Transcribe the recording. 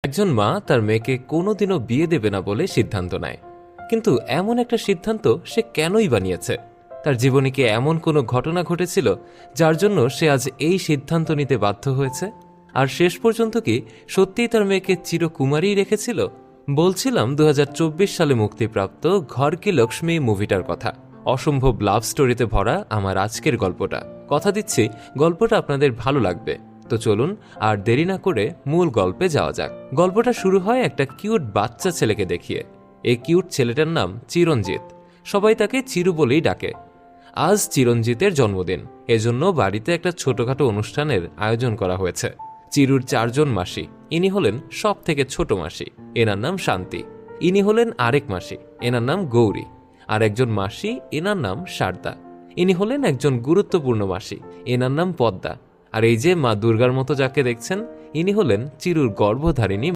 একজন মা তার মেয়েকে কোনোদিনও বিয়ে দেবে না বলে সিদ্ধান্ত নেয়, কিন্তু এমন একটা সিদ্ধান্ত সে কেনই বানিয়েছে? তার জীবনে কি এমন কোনো ঘটনা ঘটেছিল যার জন্য সে আজ এই সিদ্ধান্ত নিতে বাধ্য হয়েছে? আর শেষ পর্যন্ত কি সত্যিই তার মেয়েকে চিরকুমারী রেখেছিল? বলছিলাম 2024 সালে মুক্তিপ্রাপ্ত ঘর কি লক্ষ্মী মুভিটার কথা। অসম্ভব লাভ স্টোরিতে ভরা আমার আজকের গল্পটা। কথা দিচ্ছি গল্পটা আপনাদের ভালো লাগবে। তো চলুন আর দেরি না করে মূল গল্পে যাওয়া যাক। গল্পটা শুরু হয় একটা কিউট বাচ্চা ছেলেকে দেখিয়ে। এই কিউট ছেলেটার নাম চিরঞ্জিত। সবাই তাকে চিরু বলেই ডাকে। আজ চিরঞ্জিতের জন্মদিন, এজন্য বাড়িতে একটা ছোটখাটো অনুষ্ঠানের আয়োজন করা হয়েছে। চিরুর 4 জন মাসি। ইনি হলেন সব থেকে ছোট মাসি, এনার নাম শান্তি। ইনি হলেন আরেক মাসি, এনার নাম গৌরী। আর একজন মাসি, এনার নাম শারদা। ইনি হলেন একজন গুরুত্বপূর্ণ মাসি, এনার নাম পদ্মা। আর এই যে মা দুর্গার মতো যাকে দেখছেন, ইনি হলেন চিরুর গর্ভধারিণী